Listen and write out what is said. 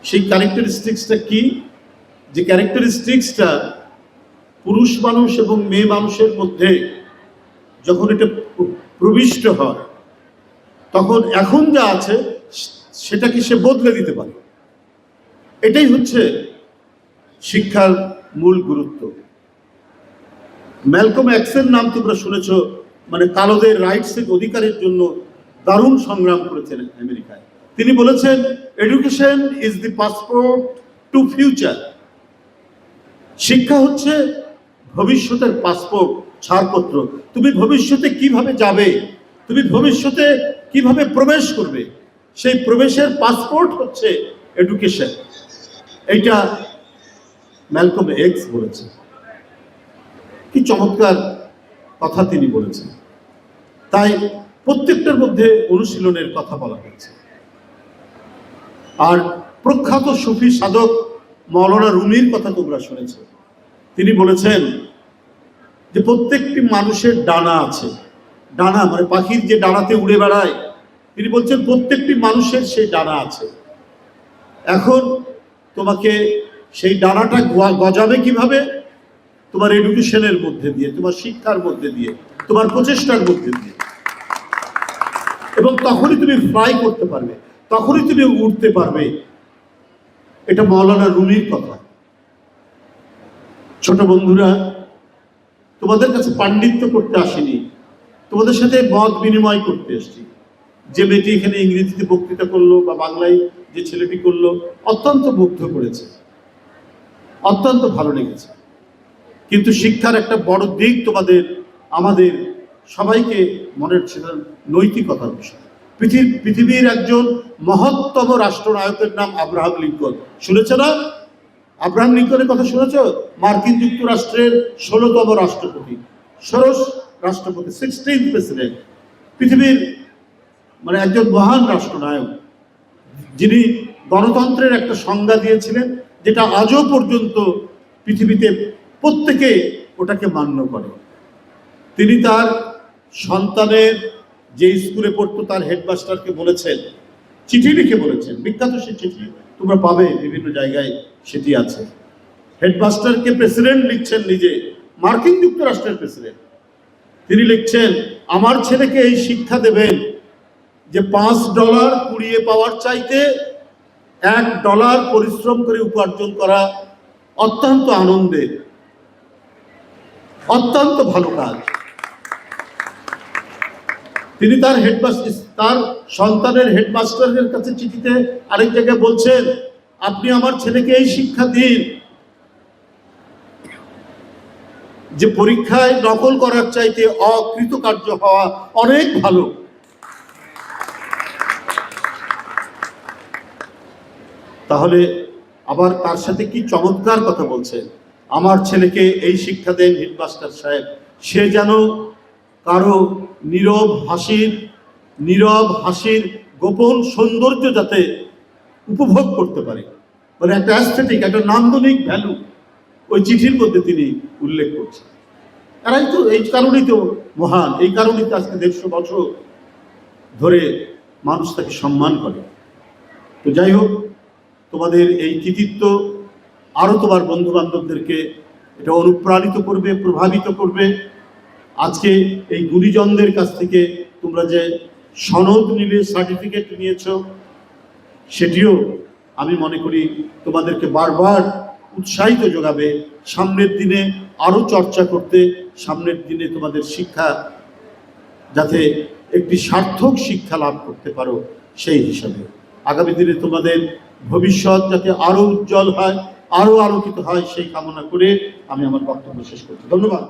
সেই ক্যারেক্টারিস্টিক্সটা কি? যে ক্যারেক্টারিস্টিক্সটা পুরুষ মানুষ এবং মেয়ে মানুষের মধ্যে যখন এটা প্রবিষ্ট হয়, তখন এখন যা আছে সেটাকে সে বদলে দিতে পারে। এটাই হচ্ছে শিক্ষার মূল গুরুত্ব। ম্যালকম এক্সের নাম তোমরা শুনেছ, মানে কালোদের রাইটসের অধিকারের জন্য দারুণ সংগ্রাম করেছেন আমেরিকায়। তিনি বলেছেন, education is the passport to future. শিক্ষা হচ্ছে ভবিষ্যতের পাসপোর্ট, ছাড়পত্র। তুমি ভবিষ্যতে কিভাবে যাবে, তুমি ভবিষ্যতে কিভাবে প্রবেশ করবে, সেই প্রবেশের পাসপোর্ট হচ্ছে এডুকেশন। এইটা ম্যালকম এক্স বলেছে। কি চমৎকার কথা তিনি বলেছেন। তাই প্রত্যেকটার মধ্যে অনুশীলনের কথা বলা হয়েছে। আর প্রখ্যাত সুফি সাধক মৌলানা রুমির কথা তোমরা শুনেছ। তিনি বলেছেন যে প্রত্যেকটি মানুষের ডানা আছে। ডানা মানে পাখির যে ডানাতে উড়ে বেড়ায়, তিনি বলছেন প্রত্যেকটি মানুষের সেই ডানা আছে। এখন তোমাকে সেই ডানাটা গজাবে কিভাবে? তোমার এডুকেশনের মধ্যে দিয়ে, তোমার শিক্ষার মধ্যে দিয়ে, তোমার প্রচেষ্টার মধ্যে দিয়ে। এবং তখনই তুমি ফ্লাই করতে পারবে, তখনই তুমি উঠতে পারবে। এটা মৌলানা রুমির কথা। ছোট বন্ধুরা, তোমাদের কাছে পাণ্ডিত্য করতে আসিনি, তোমাদের সাথে মত বিনিময় করতে এসেছি। যে মেয়েটি এখানে ইংরেজিতে বক্তৃতা করলো বা বাংলায় যে ছেলেটি করলো, অত্যন্ত মুগ্ধ করেছে, অত্যন্ত ভালো লেগেছে। কিন্তু শিক্ষার একটা বড় দিক তোমাদের আমাদের সবাইকে মনে ছিল নৈতিকতার বিষয়। পৃথিবীর একজন মহত্তম রাষ্ট্রনায়কের নাম আব্রাহাম লিঙ্কন। শুনেছ না? আব্রাহাম লিঙ্কনের কথা শুনেছ? মার্কিন যুক্তরাষ্ট্রের 16তম রাষ্ট্রপতি, ষোড়শ রাষ্ট্রপতি, 16th প্রেসিডেন্ট। পৃথিবীর মানে একজন মহান রাষ্ট্রনায়ক, যিনি গণতন্ত্রের একটা সংজ্ঞা দিয়েছিলেন, যেটা আজও পর্যন্ত পৃথিবীতে প্রত্যেকে ওটাকে মান্য করে। তিনি তার সন্তানের যে স্কুলে পড়তো তার হেডমাস্টারকে বলেছেন, চিঠি লিখে বলেছেন, বিখ্যাত সে চিঠি তোমরা পাবে বিভিন্ন জায়গায়, সেটি আছে। হেডমাস্টারকে প্রেসিডেন্ট লিখছেন, নিজে মার্কিন যুক্তরাষ্ট্রের প্রেসিডেন্ট। তিনি লিখছেন, আমার ছেলেকে এই শিক্ষা দেবেন যে $5 কুড়িয়ে পাওয়ার চাইতে $1 পরিশ্রম করে উপার্জন করা অত্যন্ত আনন্দের, অত্যন্ত ভালো কাজ। তিনি তার হেডমাস্টার, তার সন্তানের হেডমাস্টারের কাছে চিঠিতে আরেক জায়গায় বলছেন, আপনি আমার ছেলেকে এই শিক্ষা দিন যে পরীক্ষায় নকল করার চাইতে অকৃতকার্য হওয়া অনেক ভালো। তাহলে আবার তার সাথে কি চমৎকার কথা বলছেন, আমার ছেলেকে এই শিক্ষা দেন হেডমাস্টার সাহেব, সে যেন কারো নীরব হাসির গোপন সৌন্দর্য যাতে উপভোগ করতে পারে। মানে একটা অ্যাস্থেটিক, একটা নান্দনিক ভ্যালু ওই চিঠির মধ্যে তিনি উল্লেখ করছেন। এরাই তো এই কারণেই তো মহান, এই কারণেই তো আজকে 150 বছর ধরে মানুষ তাকে সম্মান করে। তো যাই হোক, তোমাদের এই কৃতিত্ব আরও তোমার বন্ধু বান্ধবদেরকে এটা অনুপ্রাণিত করবে, প্রভাবিত করবে। আজকে এই গুণীজনদের কাছ থেকে তোমরা যে সনদ নিলে, সার্টিফিকেট নিয়েছ, সেটিও আমি মনে করি তোমাদেরকে বারবার উৎসাহিত যোগাবে সামনের দিনে আরও চর্চা করতে, সামনের দিনে তোমাদের শিক্ষা যাতে একটি সার্থক শিক্ষা লাভ করতে পারো, সেই হিসাবে আগামী দিনে তোমাদের ভবিষ্যৎ যাতে আরও উজ্জ্বল হয়, আরও আলোকিত হয়, সেই কামনা করে আমি আমার বক্তব্য শেষ করছি। ধন্যবাদ।